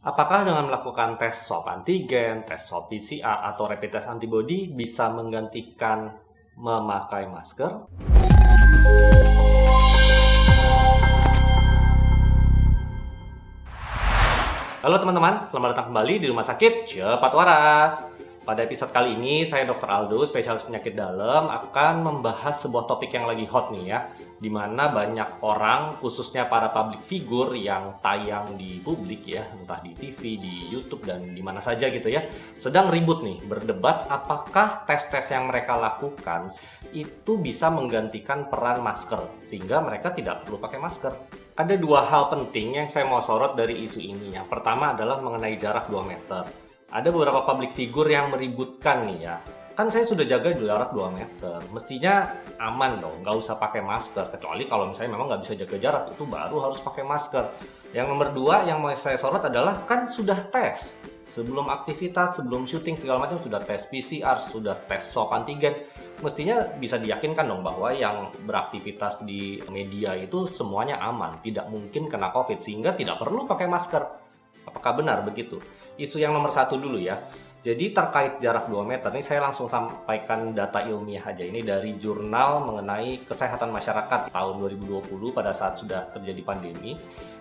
Apakah dengan melakukan tes swab antigen, tes swab PCR, atau rapid test antibody bisa menggantikan memakai masker? Halo teman-teman, selamat datang kembali di Rumah Sakit Cepat Waras. Pada episode kali ini, saya Dr. Aldo, spesialis penyakit dalam, akan membahas sebuah topik yang lagi hot nih ya, di mana banyak orang, khususnya para public figure yang tayang di publik ya, entah di TV, di YouTube, dan di mana saja gitu ya, sedang ribut nih, berdebat apakah tes-tes yang mereka lakukan itu bisa menggantikan peran masker, sehingga mereka tidak perlu pakai masker. Ada dua hal penting yang saya mau sorot dari isu ini. Yang pertama adalah mengenai jarak 2 meter. Ada beberapa public figure yang meributkan nih ya. Kan saya sudah jaga jarak 2 meter. Mestinya aman dong, nggak usah pakai masker. Kecuali kalau misalnya memang nggak bisa jaga jarak, itu baru harus pakai masker. Yang nomor 2 yang mau saya sorot adalah kan sudah tes. Sebelum aktivitas, sebelum syuting segala macam sudah tes PCR, sudah tes swab antigen. Mestinya bisa diyakinkan dong bahwa yang beraktivitas di media itu semuanya aman, tidak mungkin kena COVID, sehingga tidak perlu pakai masker. Apakah benar begitu? Isu yang nomor 1 dulu ya. Jadi terkait jarak 2 meter, ini saya langsung sampaikan data ilmiah aja. Ini dari jurnal mengenai kesehatan masyarakat tahun 2020 pada saat sudah terjadi pandemi.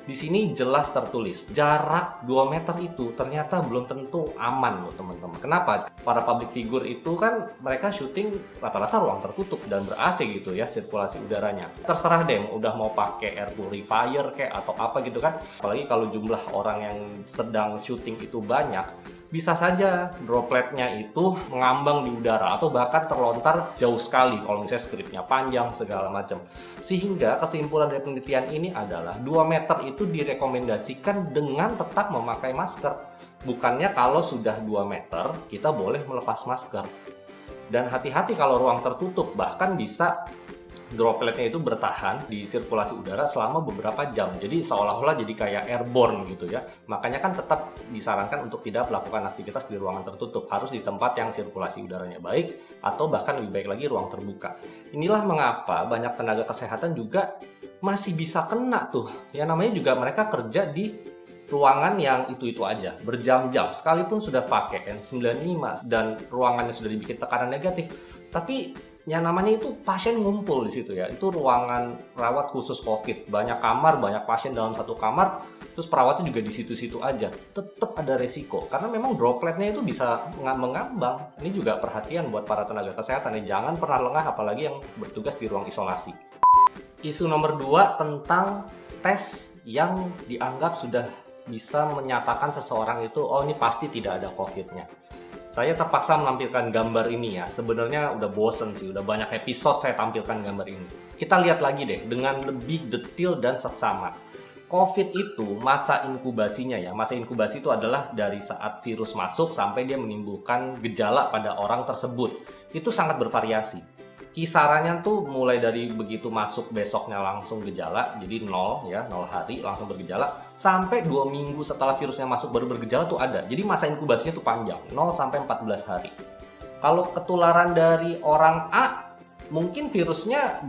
Di sini jelas tertulis, jarak 2 meter itu ternyata belum tentu aman loh teman-teman. Kenapa? Para public figure itu kan mereka syuting rata-rata ruang tertutup dan ber-AC gitu ya, sirkulasi udaranya. Terserah deh, udah mau pakai air purifier kayak atau apa gitu kan. Apalagi kalau jumlah orang yang sedang syuting itu banyak, bisa saja dropletnya itu mengambang di udara atau bahkan terlontar jauh sekali kalau misalnya skripnya panjang segala macam. Sehingga kesimpulan dari penelitian ini adalah 2 meter itu direkomendasikan dengan tetap memakai masker. Bukannya kalau sudah 2 meter kita boleh melepas masker. Dan hati-hati kalau ruang tertutup, bahkan bisa dropletnya itu bertahan di sirkulasi udara selama beberapa jam. Jadi seolah-olah jadi kayak airborne gitu ya. Makanya kan tetap disarankan untuk tidak melakukan aktivitas di ruangan tertutup. Harus di tempat yang sirkulasi udaranya baik atau bahkan lebih baik lagi ruang terbuka. Inilah mengapa banyak tenaga kesehatan juga masih bisa kena tuh. Ya namanya juga mereka kerja di ruangan yang itu-itu aja, berjam-jam. Sekalipun sudah pakai N95 dan ruangannya sudah dibikin tekanan negatif, tapi yang namanya itu pasien ngumpul di situ ya. Itu ruangan rawat khusus COVID, banyak kamar, banyak pasien dalam satu kamar, terus perawatnya juga di situ-situ aja. Tetap ada resiko karena memang dropletnya itu bisa mengambang. Ini juga perhatian buat para tenaga kesehatan ya, jangan pernah lengah apalagi yang bertugas di ruang isolasi. Isu nomor 2 tentang tes yang dianggap sudah bisa menyatakan seseorang itu, oh ini pasti tidak ada COVID-nya. Saya terpaksa menampilkan gambar ini ya. Sebenarnya udah bosen sih, udah banyak episode saya tampilkan gambar ini. Kita lihat lagi deh dengan lebih detail dan seksama. COVID itu masa inkubasinya ya. Masa inkubasi itu adalah dari saat virus masuk sampai dia menimbulkan gejala pada orang tersebut. Itu sangat bervariasi. Kisarannya tuh mulai dari begitu masuk besoknya langsung gejala, jadi 0 ya, 0 hari langsung bergejala, sampai 2 minggu setelah virusnya masuk baru bergejala tuh ada. Jadi masa inkubasinya tuh panjang, 0 sampai 14 hari. Kalau ketularan dari orang A, mungkin virusnya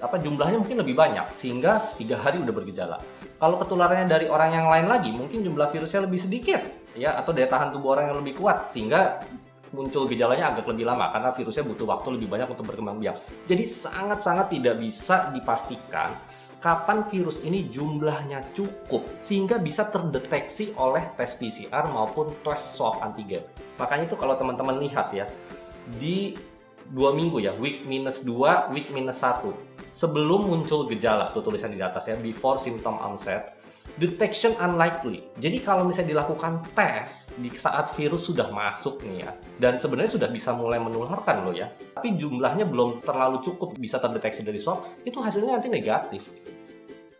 jumlahnya mungkin lebih banyak, sehingga 3 hari udah bergejala. Kalau ketularannya dari orang yang lain lagi, mungkin jumlah virusnya lebih sedikit, ya, atau daya tahan tubuh orang yang lebih kuat, sehingga muncul gejalanya agak lebih lama karena virusnya butuh waktu lebih banyak untuk berkembang biak. Jadi sangat-sangat tidak bisa dipastikan kapan virus ini jumlahnya cukup sehingga bisa terdeteksi oleh tes PCR maupun tes swab antigen. Makanya itu kalau teman-teman lihat ya, di 2 minggu ya, week -2, week -1, sebelum muncul gejala, tuh tulisan di atas ya, before symptom onset, detection unlikely. Jadi kalau misalnya dilakukan tes di saat virus sudah masuk nih ya, dan sebenarnya sudah bisa mulai menularkan loh ya, tapi jumlahnya belum terlalu cukup bisa terdeteksi dari swab, itu hasilnya nanti negatif.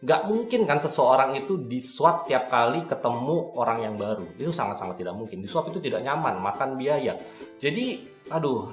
Nggak mungkin kan seseorang itu di swab tiap kali ketemu orang yang baru. Itu sangat-sangat tidak mungkin. Di swab itu tidak nyaman, makan biaya. Jadi, aduh,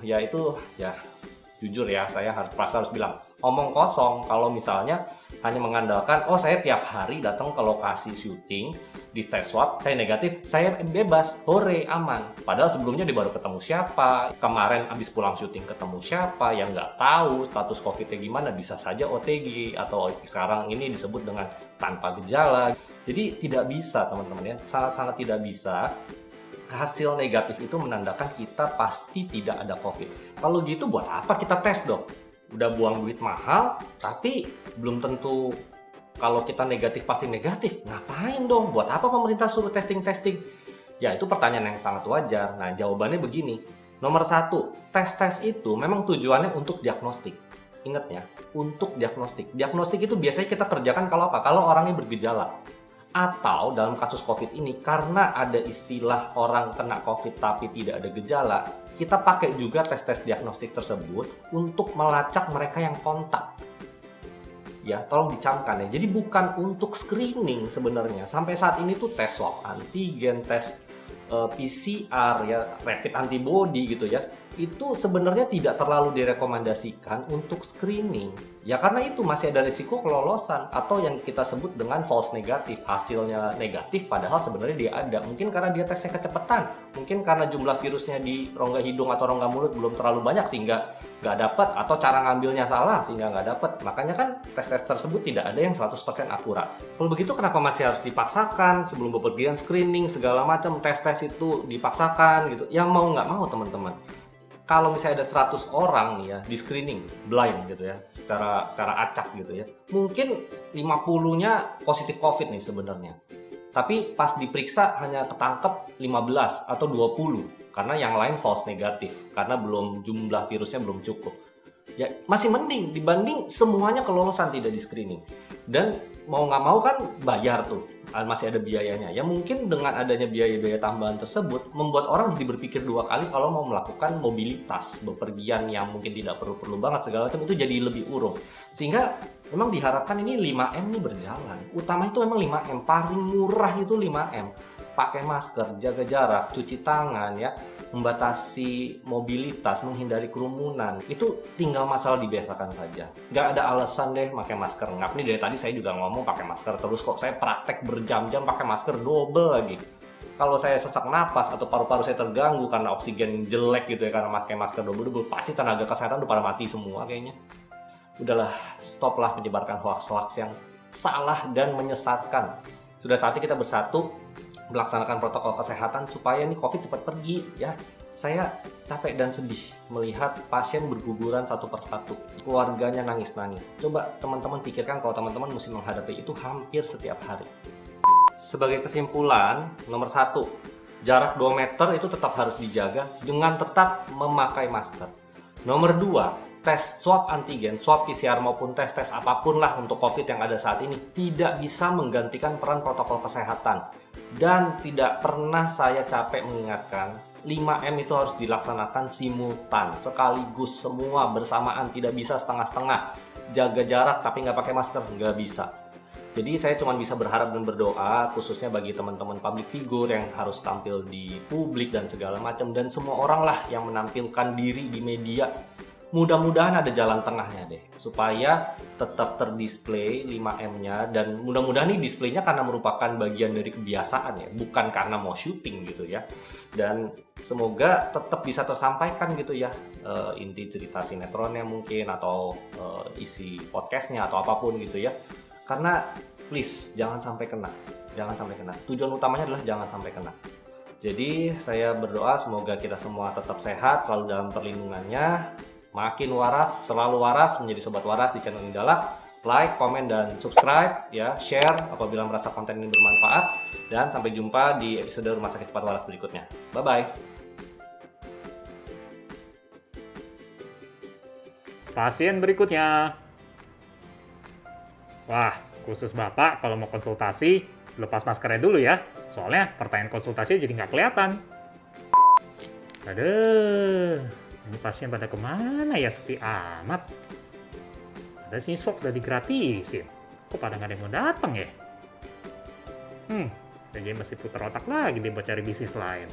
jujur ya, saya harus bilang omong kosong kalau misalnya hanya mengandalkan, oh saya tiap hari datang ke lokasi syuting, di tes swab, saya negatif, saya bebas, hore, aman. Padahal sebelumnya dia baru ketemu siapa, kemarin habis pulang syuting ketemu siapa, yang nggak tahu status COVID-nya gimana, bisa saja OTG, atau sekarang ini disebut dengan tanpa gejala. Jadi tidak bisa teman-teman ya, sangat-sangat tidak bisa. Hasil negatif itu menandakan kita pasti tidak ada COVID. Kalau gitu buat apa kita tes dong? Udah buang duit mahal, tapi belum tentu kalau kita negatif pasti negatif. Ngapain dong? Buat apa pemerintah suruh testing-testing? Ya itu pertanyaan yang sangat wajar. Nah jawabannya begini. Nomor satu, tes-tes itu memang tujuannya untuk diagnostik. Ingat ya, untuk diagnostik. Diagnostik itu biasanya kita kerjakan kalau apa? Kalau orangnya bergejala. Atau dalam kasus COVID ini, karena ada istilah orang kena COVID tapi tidak ada gejala, kita pakai juga tes-tes diagnostik tersebut untuk melacak mereka yang kontak. Ya, tolong dicamkan ya. Jadi bukan untuk screening sebenarnya. Sampai saat ini tuh tes swab antigen, tes PCR ya, rapid antibody gitu ya. Itu sebenarnya tidak terlalu direkomendasikan untuk screening. Ya karena itu masih ada risiko kelolosan atau yang kita sebut dengan false negatif. Hasilnya negatif padahal sebenarnya dia ada. Mungkin karena dia tesnya kecepatan, mungkin karena jumlah virusnya di rongga hidung atau rongga mulut belum terlalu banyak sehingga nggak dapat, atau cara ngambilnya salah sehingga nggak dapat. Makanya kan tes-tes tersebut tidak ada yang 100% akurat. Kalau begitu kenapa masih harus dipaksakan sebelum bepergian screening segala macam, tes-tes itu dipaksakan gitu. Yang mau nggak mau teman-teman. Kalau misalnya ada 100 orang nih ya di screening blind gitu ya, secara acak gitu ya, mungkin 50-nya positif COVID nih sebenarnya. Tapi pas diperiksa hanya ketangkep 15 atau 20 karena yang lain false negatif karena belum jumlah virusnya belum cukup. Ya masih mending dibanding semuanya kelolosan tidak di screening. Dan mau nggak mau kan bayar tuh, masih ada biayanya. Ya mungkin dengan adanya biaya-biaya tambahan tersebut membuat orang jadi berpikir dua kali kalau mau melakukan mobilitas, bepergian yang mungkin tidak perlu-perlu banget segala macam, itu jadi lebih urung. Sehingga memang diharapkan ini 5M ini berjalan. Utama itu memang 5M, paling murah itu 5M. Pakai masker, jaga jarak, cuci tangan ya, membatasi mobilitas, menghindari kerumunan. Itu tinggal masalah dibiasakan saja. Nggak ada alasan deh pakai masker. Ngap nih dari tadi saya juga ngomong pakai masker terus kok, saya praktek berjam-jam pakai masker double lagi. Kalau saya sesak napas atau paru-paru saya terganggu karena oksigen jelek gitu ya karena pakai masker double-double, pasti tenaga kesehatan udah pada mati semua kayaknya. Udahlah, stoplah menyebarkan hoax-hoax yang salah dan menyesatkan. Sudah saatnya kita bersatu melaksanakan protokol kesehatan supaya nih COVID cepat pergi ya. Saya capek dan sedih melihat pasien berguguran satu persatu, keluarganya nangis-nangis. Coba teman-teman pikirkan kalau teman-teman mesti menghadapi itu hampir setiap hari. Sebagai kesimpulan, nomor 1, jarak 2 meter itu tetap harus dijaga dengan tetap memakai masker. Nomor 2, tes swab antigen, swab PCR maupun tes-tes apapun lah untuk COVID yang ada saat ini tidak bisa menggantikan peran protokol kesehatan. Dan tidak pernah saya capek mengingatkan, 5M itu harus dilaksanakan simultan, sekaligus semua bersamaan, tidak bisa setengah-setengah. Jaga jarak tapi nggak pakai masker, nggak bisa. Jadi saya cuma bisa berharap dan berdoa, khususnya bagi teman-teman public figure yang harus tampil di publik dan segala macam, dan semua orang lah yang menampilkan diri di media. Mudah-mudahan ada jalan tengahnya deh, supaya tetap terdisplay 5M-nya, dan mudah-mudahan nih displaynya karena merupakan bagian dari kebiasaan ya, bukan karena mau syuting gitu ya. Dan semoga tetap bisa tersampaikan gitu ya, inti cerita sinetronnya mungkin, atau isi podcastnya atau apapun gitu ya. Karena please jangan sampai kena, jangan sampai kena. Tujuan utamanya adalah jangan sampai kena. Jadi saya berdoa semoga kita semua tetap sehat, selalu dalam perlindungannya. Makin waras, selalu waras, menjadi sobat waras di channel Indala. Like, komen, dan subscribe ya, share apabila merasa konten ini bermanfaat. Dan sampai jumpa di episode Rumah Sakit Cepat Waras berikutnya. Bye-bye. Pasien berikutnya. Wah, khusus Bapak kalau mau konsultasi, lepas maskernya dulu ya. Soalnya pertanyaan konsultasi jadi nggak kelihatan. Aduh. Ini pasien pada kemana ya, sepi amat. Ada sini swab udah digratisin. Kok pada nggak ada yang mau datang ya? Jadi mesti putar otak lagi deh buat cari bisnis lain.